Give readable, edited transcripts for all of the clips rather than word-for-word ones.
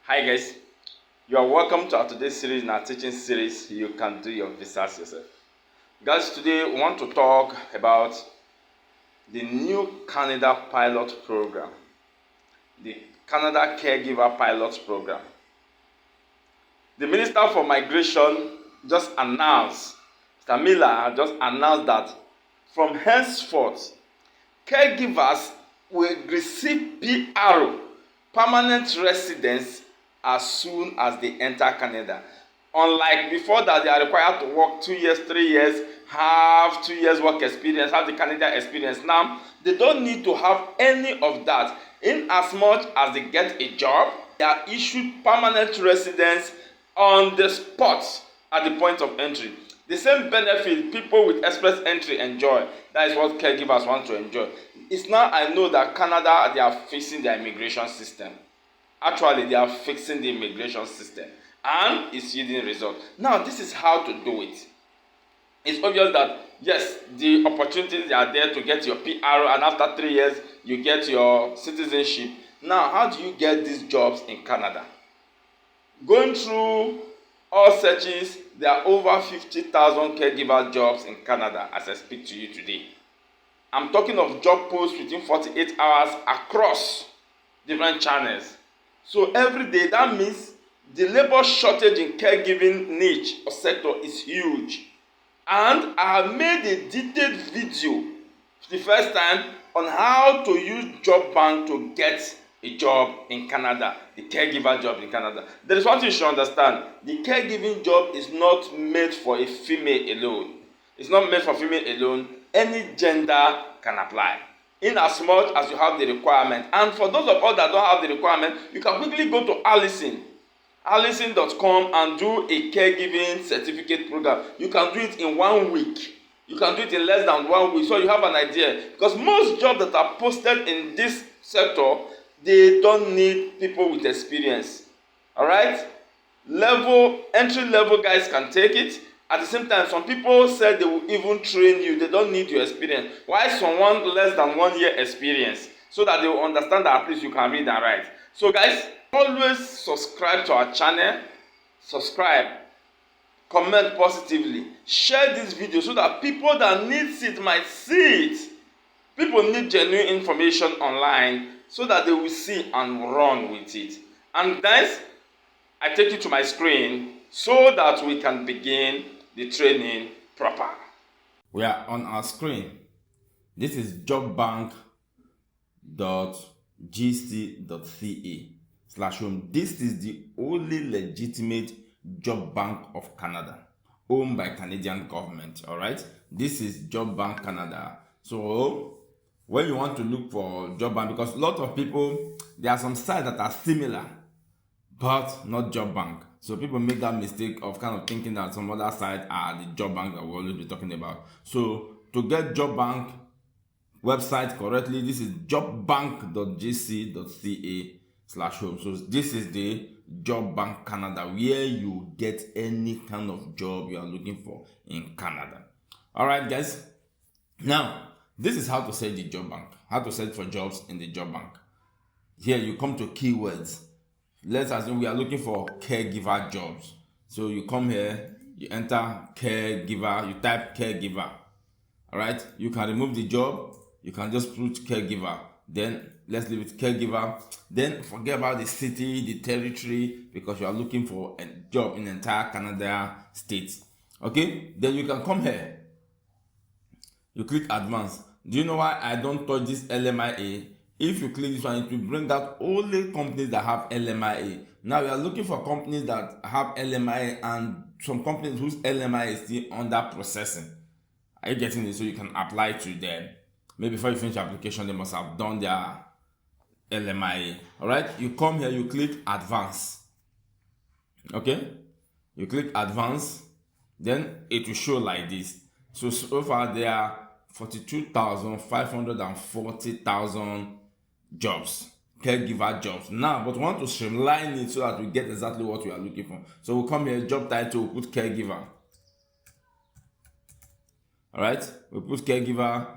Hi guys, you are welcome to our today's series in our teaching series. You can do your visas yourself. Guys, today we want to talk about the new Canada pilot program, the Canada Caregiver pilot program. The Minister for Migration just announced, Mr. Miller just announced that from henceforth, caregivers will receive PR, permanent residence, as soon as they enter Canada. Unlike before that, they are required to work 2 years, 3 years, have 2 years work experience, have the Canadian experience. Now, they don't need to have any of that. In as much as they get a job, they are issued permanent residence on the spot at the point of entry. The same benefit people with express entry enjoy. That is what caregivers want to enjoy. It's now I know that Canada, they are fixing their immigration system. Actually, they are fixing the immigration system and it's yielding results. Now, this is how to do it. It's obvious that yes, the opportunities are there to get your PR, and after 3 years, you get your citizenship. Now, how do you get these jobs in Canada? Going through all searches, there are over 50,000 caregiver jobs in Canada as I speak to you today. I'm talking of job posts within 48 hours across different channels. So every day, that means the labor shortage in caregiving niche or sector is huge. And I have made a detailed video for the first time on how to use job bank to get a job in Canada, the caregiver job in Canada. There is one thing you should understand. The caregiving job is not made for a female alone. It's not made for female alone. Any gender can apply, in as much as you have the requirement. And for those of us that don't have the requirement, you can quickly go to allison.com and do a caregiving certificate program. You can do it in 1 week. You can do it in less than 1 week. So you have an idea. Because most jobs that are posted in this sector, they don't need people with experience. Alright? Entry level guys can take it. At the same time, some people said they will even train you. They don't need your experience. Why someone less than 1 year experience? So that they will understand that at least you can read and write. So guys, always subscribe to our channel. Subscribe. Comment positively. Share this video so that people that need it might see it. People need genuine information online so that they will see and run with it. And guys, I take you to my screen so that we can begin the training proper. We are on our screen. This is jobbank.gc.ca/home. This is the only legitimate job bank of Canada, owned by Canadian government. All right, this is Job Bank Canada. So when you want to look for job bank, because a lot of people, there are some sites that are similar but not job bank. So people make that mistake of kind of thinking that some other sites are the job bank that we'll always be talking about. So to get job bank website correctly, this is jobbank.gc.ca/home. So this is the Job Bank Canada, where you get any kind of job you are looking for in Canada. All right, guys. Now, this is how to search the job bank, how to search for jobs in the job bank. Here you come to keywords. Let's assume we are looking for caregiver jobs. So you come here, you enter caregiver, you type caregiver. All right, you can remove the job, you can just put caregiver. Then let's leave it caregiver. Then forget about the city, the territory, because you are looking for a job in the entire Canada state. Okay, then you can come here. You click advanced. Do you know why I don't touch this LMIA? If you click this one, it will bring out only companies that have LMIA. Now we are looking for companies that have LMIA and some companies whose LMIA is still under processing. Are you getting it? So you can apply to them. Maybe before you finish your application, they must have done their LMIA. Alright, you come here, you click advance. Okay, you click advance, then it will show like this. So far there are 42,540,000 jobs, caregiver jobs. Now, but we want to streamline it so that we get exactly what we are looking for. So we'll come here, job title, we'll put caregiver. Alright, we put caregiver,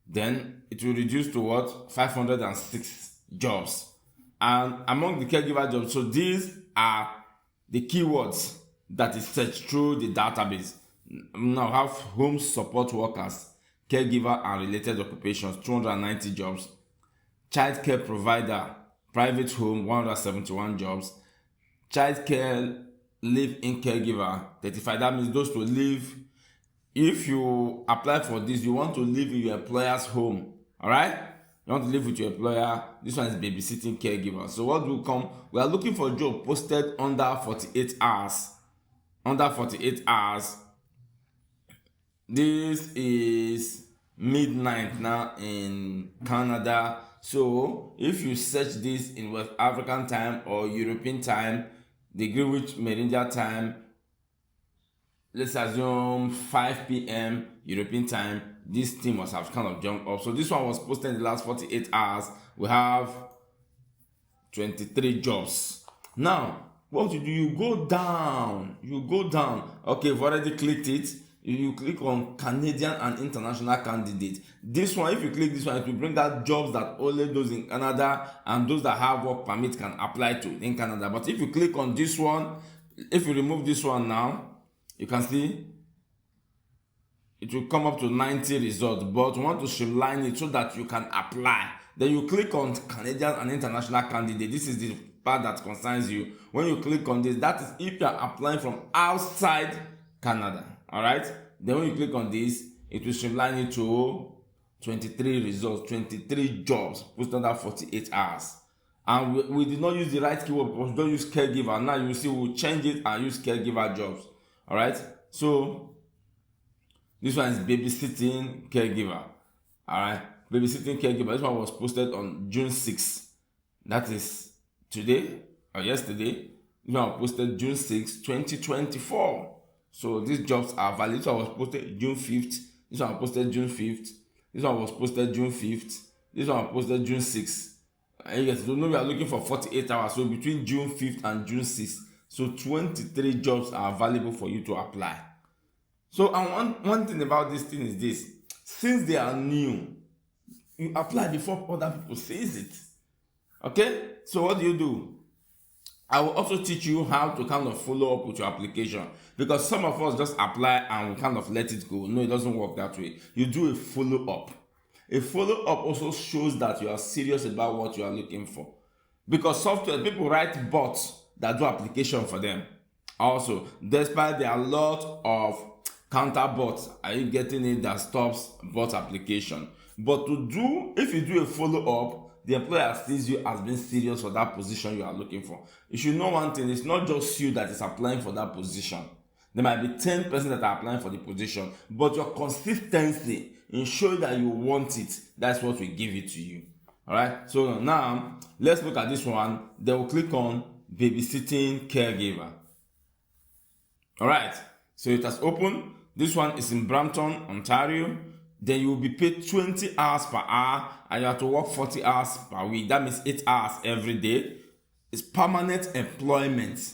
then it will reduce to what? 506 jobs. And among the caregiver jobs, so these are the keywords that is searched through the database. Now have home support workers, caregiver and related occupations, 290 jobs. Childcare provider, private home, 171 jobs. Childcare live-in caregiver, 35. That means those to live. If you apply for this, you want to live in your employer's home. All right? You want to live with your employer. This one is babysitting caregiver. So what will come? We are looking for a job posted under 48 hours. Under 48 hours. This is midnight now in Canada. So if you search this in West African time or European time, the Greenwich Meridian time, let's assume 5 p.m. European time, this thing must have kind of jumped up. So this one was posted in the last 48 hours. We have 23 jobs. Now, what you do, you go down. Okay, you've already clicked it. You click on Canadian and international candidate. This one, if you click this one, it will bring out jobs that only those in Canada and those that have work permit can apply to in Canada. But if you click on this one, if you remove this one now, you can see it will come up to 90 results, but you want to streamline it so that you can apply. Then you click on Canadian and international candidate. This is the part that concerns you. When you click on this, that is if you are applying from outside Canada. All right. Then when you click on this, it will streamline it to 23 results, 23 jobs posted under 48 hours. And we did not use the right keyword because we don't use caregiver. Now you see we'll change it and use caregiver jobs. All right. So this one is babysitting caregiver. All right. Babysitting caregiver. This one was posted on June 6th. That is today or yesterday. This one was posted June 6th, 2024. So these jobs are valid. This one was posted June 5th. This one was posted June 5th. This one was posted June 5th. This one was posted June 6th. And you guys don't know we are looking for 48 hours. So between June 5th and June 6th. So 23 jobs are available for you to apply. So and one thing about this thing is this. Since they are new, you apply before other people sees it. Okay? So what do? I will also teach you how to kind of follow up with your application, because some of us just apply and we kind of let it go. No, it doesn't work that way. You do a follow up. A follow up also shows that you are serious about what you are looking for, because software people write bots that do application for them. Also, despite there are a lot of counter bots, are you getting it, that stops bot application? But if you do a follow up, the employer sees you as being serious for that position you are looking for. You should know one thing, it's not just you that is applying for that position. There might be 10 persons that are applying for the position, but your consistency in showing that you want it, that's what will give it to you. All right. So now let's look at this one. Then we'll click on babysitting caregiver. All right. So it has opened. This one is in Brampton, Ontario. Then you will be paid 20 hours per hour and you have to work 40 hours per week. That means 8 hours every day. It's permanent employment.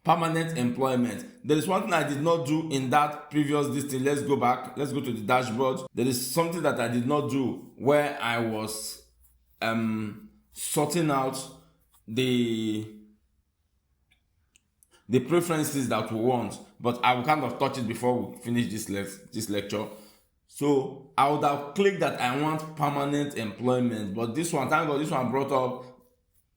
Permanent employment. There is one thing I did not do in that previous listing. Let's go back. Let's go to the dashboard. There is something that I did not do where I was sorting out the preferences that we want. But I will kind of touch it before we finish this lecture. So I would have clicked that I want permanent employment, but this one, thank God, this one brought up,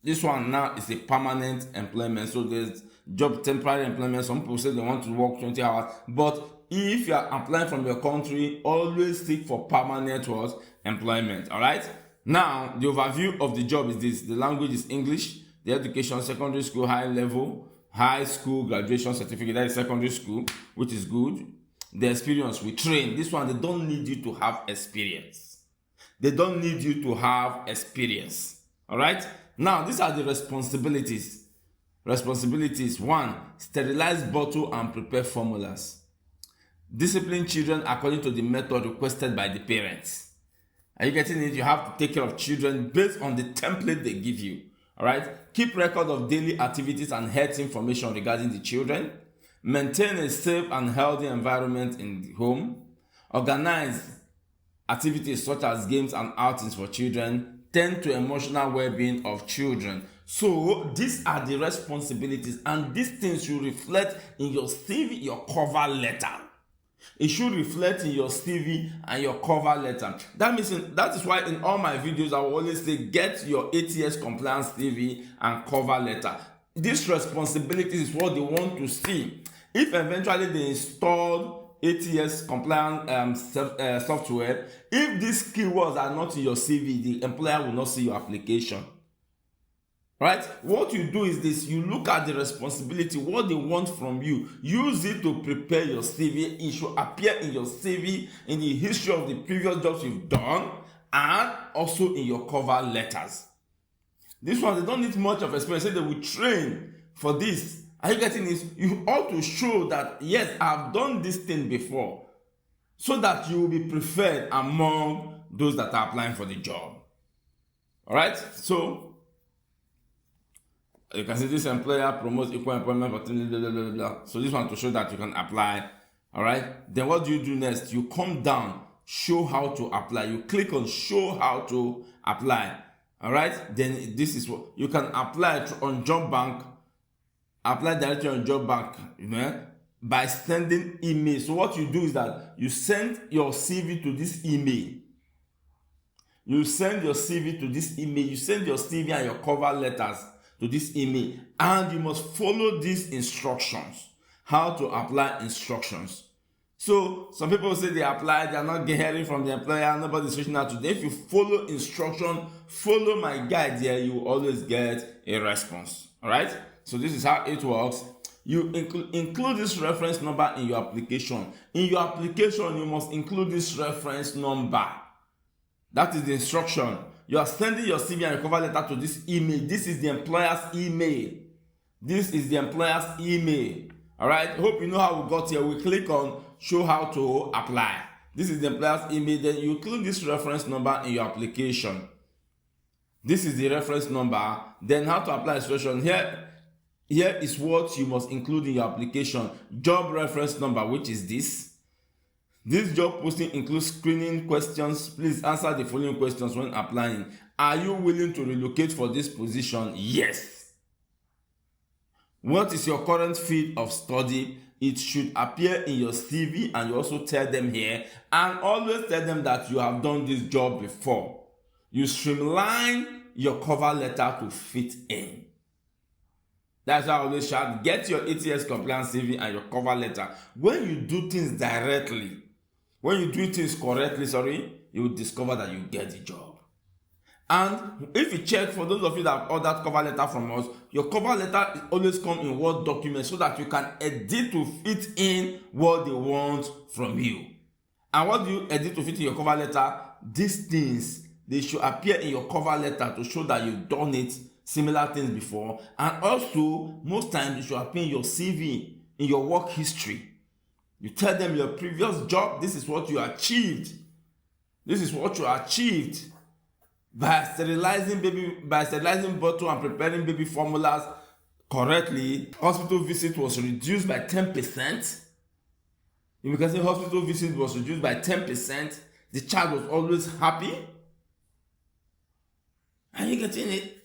this one now is a permanent employment. So there's job temporary employment. Some people say they want to work 20 hours, but if you are applying from your country, always seek for permanent employment. All right. Now the overview of the job is this: the language is English, the education, secondary school, high level, high school graduation certificate, that is secondary school, which is good. The experience, we train. This one, they don't need you to have experience. They don't need you to have experience. All right. Now, these are the responsibilities. Responsibilities. 1, sterilize bottle and prepare formulas. Discipline children according to the method requested by the parents. Are you getting it? You have to take care of children based on the template they give you. All right. Keep record of daily activities and health information regarding the children. Maintain a safe and healthy environment in the home. Organize activities such as games and outings for children. tend to emotional well-being of children. So these are the responsibilities, and these things should reflect in your CV, your cover letter. It should reflect in your CV and your cover letter. That is why in all my videos I will always say, get your ATS compliance CV and cover letter. This responsibility is what they want to see. If eventually they install ATS compliance software, if these keywords are not in your CV, the employer will not see your application. Right? What you do is this: you look at the responsibility, what they want from you, use it to prepare your CV. It should appear in your CV, in the history of the previous jobs you've done, and also in your cover letters. This one, they don't need much of experience. Say they will train for this. Are you getting this? You ought to show that, yes, I've done this thing before, so that you will be preferred among those that are applying for the job. All right? So you can see this employer promotes equal employment opportunity, blah, blah, blah, blah. So this one to show that you can apply. All right. Then what do you do next? You come down, show how to apply. You click on show how to apply. All right. Then this is what you can apply on Job Bank. Apply directly on Job Bank, by sending email. So what you do is that you send your CV to this email. You send your CV to this email. You send your CV and your cover letters to this email, and you must follow these instructions. How to apply instructions. So some people say they apply, they are not hearing from the employer, nobody's reaching out to them. If you follow instruction, follow my guide there, you will always get a response. All right. So this is how it works. You include this reference number in your application. In your application, you must include this reference number. That is the instruction. You are sending your CV and your cover letter to this email. This is the employer's email. This is the employer's email. All right. Hope you know how we got here. We click on show how to apply. This is the employer's email. Then you include this reference number in your application. This is the reference number. Then how to apply instruction. Here is what you must include in your application. Job reference number, which is this. This job posting includes screening questions. Please answer the following questions when applying. Are you willing to relocate for this position? Yes. What is your current field of study? It should appear in your CV, and you also tell them here, and always tell them that you have done this job before. You streamline your cover letter to fit in. That's why I always shout, get your ATS compliance CV and your cover letter. When you do things directly, when you do things correctly, you will discover that you get the job. And if you check, for those of you that have ordered cover letter from us, your cover letter always comes in Word document so that you can edit to fit in what they want from you. And what do you edit to fit in your cover letter? These things, they should appear in your cover letter to show that you've done it, similar things before. And also, most times, it should appear in your CV, in your work history. You tell them your previous job, this is what you achieved. This is what you achieved by sterilizing bottle and preparing baby formulas correctly. Hospital visit was reduced by 10%. You can say hospital visit was reduced by 10%. The child was always happy. Are you getting it?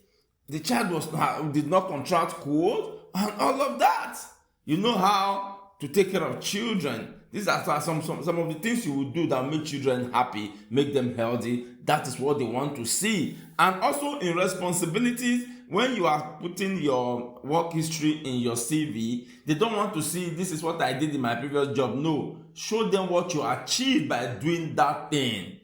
The child did not contract cold and all of that. You know how to take care of children. These are some of the things you will do that make children happy, make them healthy. That is what they want to see. And also in responsibilities, when you are putting your work history in your CV, they don't want to see this is what I did in my previous job. No, show them what you achieved by doing that thing.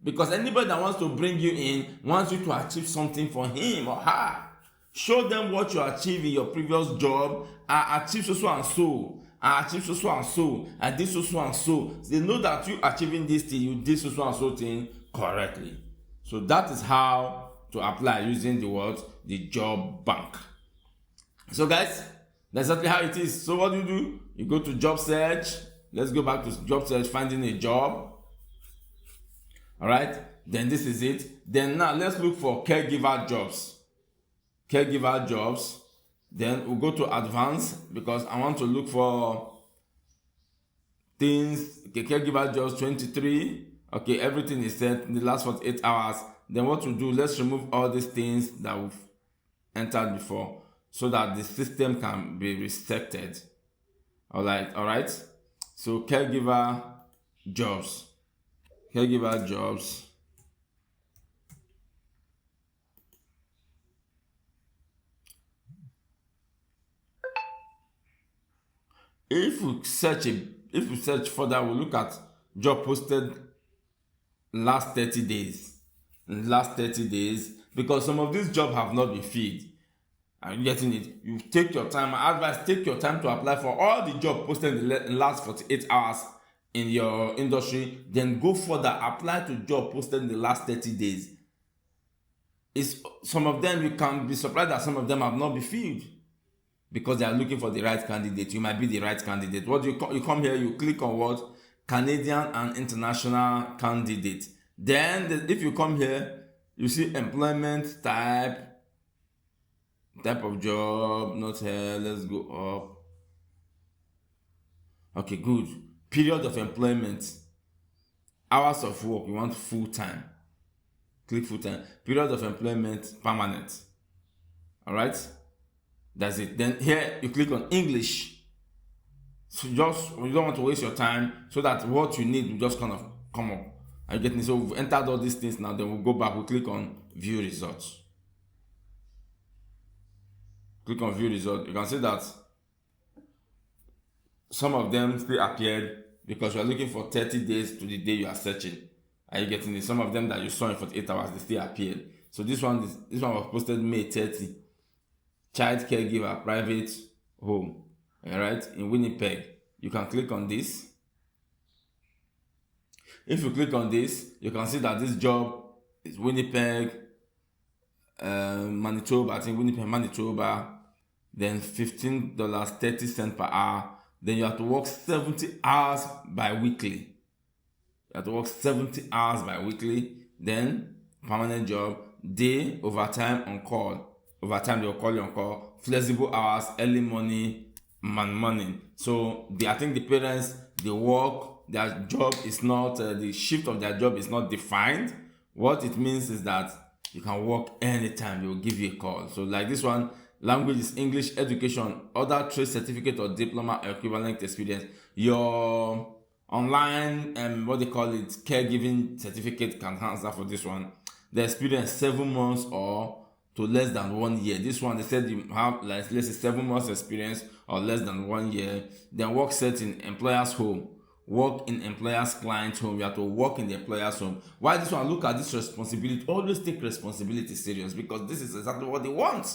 Because anybody that wants to bring you in wants you to achieve something for him or her. Show them what you achieved in your previous job. I achieved so and so. I achieved so and so. I did so and so. They know that you achieving this thing, you did so and so thing correctly. So that is how to apply using the word, the job bank. So guys, that's exactly how it is. So what do? You go to job search. Let's go back to job search, finding a job. All right. Then this is it. Then now let's look for caregiver jobs. Caregiver jobs. Then we'll go to advanced because I want to look for things. Okay, caregiver jobs 23. Okay, everything is set in the last 48 hours. then what we'll do, let's remove all these things that we've entered before so that the system can be resetted. All right. So caregiver jobs. Caregiver jobs. If we search further, we'll look at job posted last 30 days. Last 30 days, because some of these jobs have not been filled. Are you getting it? You take your time. I advise take your time to apply for all the jobs posted in the last 48 hours in your industry. Then go further, apply to job posted in the last 30 days. Some of them, you can be surprised that some of them have not been filled because they are looking for the right candidate. You might be the right candidate. What you come here, you click on what? Canadian and international candidate. Then if you come here, you see employment type of job, not here. Let's go up. Okay, good. Period of employment, hours of work, you want full time. Click full time. Period of employment, permanent. All right, that's it. Then here you click on English. So you don't want to waste your time, so that what you need will just kind of come up. Are you getting it? So we've entered all these things now. Then we'll go back. We'll click on view results. Click on view results. You can see that some of them still appeared because you are looking for 30 days to the day you are searching. Are you getting it? Some of them that you saw in 48 hours, they still appeared. So this one was posted May 30. Child caregiver, private home. All right, in Winnipeg. You can click on this. If you click on this, you can see that this job is Winnipeg, Manitoba. I think Winnipeg, Manitoba. Then $15.30 per hour. Then you have to work 70 hours bi-weekly. You have to work 70 hours bi-weekly. Then permanent job, day, overtime, on call. Overtime, they'll call you on call. Flexible hours, early morning, morning. So I think the parents, they work, their job is not, the shift of their job is not defined. What it means is that you can work anytime, they will give you a call. So like this one, language is English, education, other trade certificate or diploma equivalent experience. Your online, what they call it, caregiving certificate can answer for this one. The experience 7 months or to less than 1 year. This one, they said you have, like, let's say 7 months experience or less than 1 year. Then work set in employer's home. Work in employer's client's home. You have to work in the employer's home. Why this one? Look at this responsibility. Always take responsibility serious, because this is exactly what they want.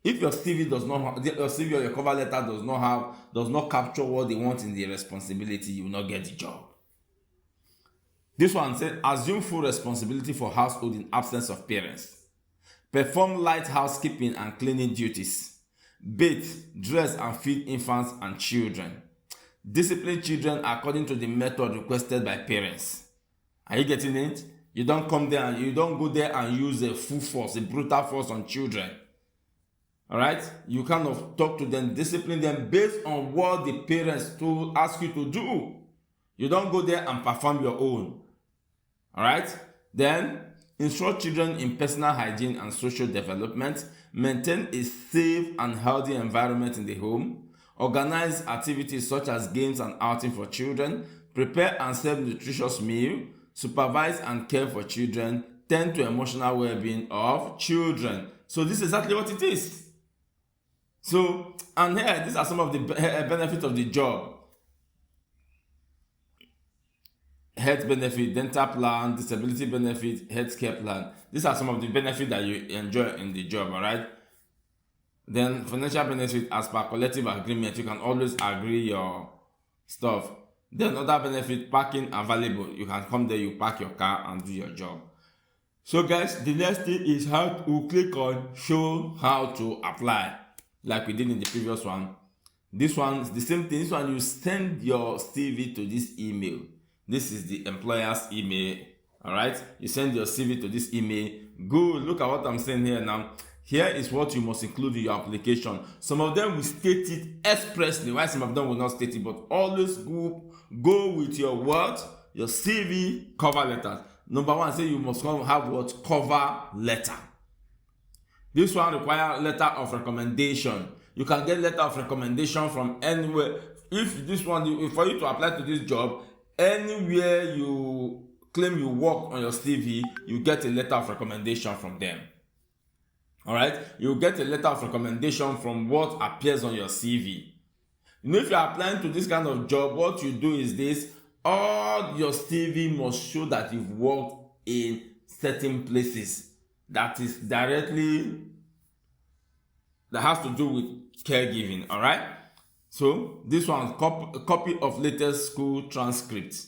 If your CV does not have, your CV or your cover letter does not capture what they want in the responsibility, you will not get the job. This one said, assume full responsibility for household in absence of parents. Perform light housekeeping and cleaning duties. Bathe, dress and feed infants and children. Discipline children according to the method requested by parents. Are you getting it? You don't come there and you don't go there and use a full force, a brutal force on children. All right? You kind of talk to them, discipline them based on what the parents ask you to do. You don't go there and perform your own. All right? Then, instruct children in personal hygiene and social development. Maintain a safe and healthy environment in the home. Organize activities such as games and outing for children. Prepare and serve nutritious meal. Supervise and care for children. Tend to emotional well-being of children. So this is exactly what it is. So, and here, these are some of the benefits of the job. Health benefit, dental plan, disability benefit, healthcare plan. These are some of the benefits that you enjoy in the job, all right? Then financial benefit, as per collective agreement, you can always agree your stuff. Then other benefit, parking available. You can come there, you park your car and do your job. So guys, the next thing is how to click on show how to apply, like we did in the previous one. This one is the same thing. This one, you send your CV to this email. This is the employer's email. All right, you send your CV to this email. Good. Look at what I'm saying here now. Here is what you must include in your application. Some of them will state it expressly, while some of them will not state it, but always go with your words, your CV, cover letters. Number one, say you must have what? Cover letter. This one requires letter of recommendation. You can get letter of recommendation from anywhere. If this one, for you to apply to this job, anywhere you claim you work on your CV, you get a letter of recommendation from them. All right, you get a letter of recommendation from what appears on your CV. You know, if you are applying to this kind of job, what you do is this: all your CV must show that you've worked in certain places that is directly, that has to do with caregiving. All right, so this one, copy of latest school transcript.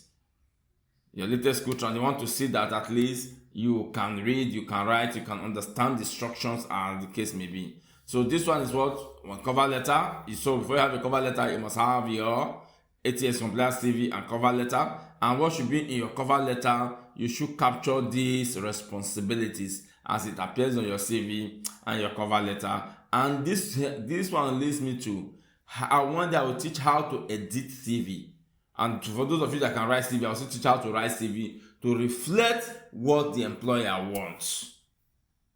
Your latest school transcript, you want to see that at least you can read, you can write, you can understand the instructions as the case may be. So this one is what? One cover letter. So before you have a cover letter, you must have your ATS compliance CV and cover letter. And what should be in your cover letter? You should capture these responsibilities as it appears on your CV and your cover letter. And this one leads me to, one day I will teach how to edit CV. And for those of you that can write CV, I also teach how to write CV to reflect what the employer wants.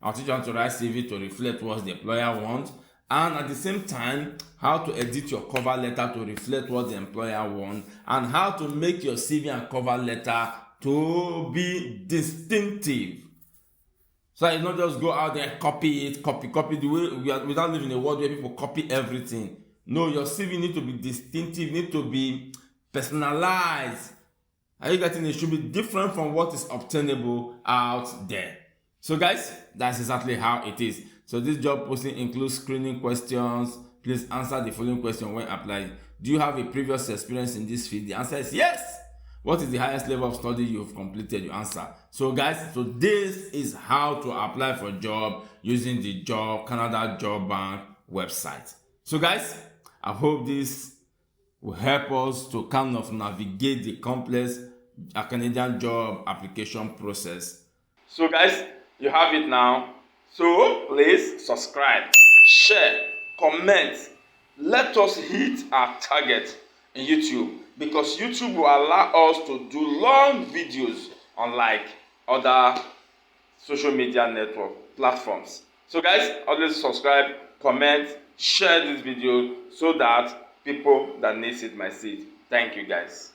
I'll teach you how to write CV to reflect what the employer wants, and at the same time, how to edit your cover letter to reflect what the employer wants, and how to make your CV and cover letter to be distinctive. So you not just go out there and copy the way without living in a world where people copy everything. No, your CV need to be distinctive, need to be personalized. Are you getting it? Should be different from what is obtainable out there. So guys, that's exactly how it is. So this job posting includes screening questions. Please answer the following question when applying. Do you have a previous experience in this field? The answer is yes. What is the highest level of study you've completed? You answer. So guys, so this is how to apply for a job using the Canada Job Bank website. So guys, I hope this will help us to kind of navigate the complex Canadian job application process. So guys, you have it now. So please subscribe, share, comment. Let us hit our target in YouTube, because YouTube will allow us to do long videos unlike other social media network platforms. So guys, always subscribe, comment, share this video so that people that need it might see it. Thank you guys.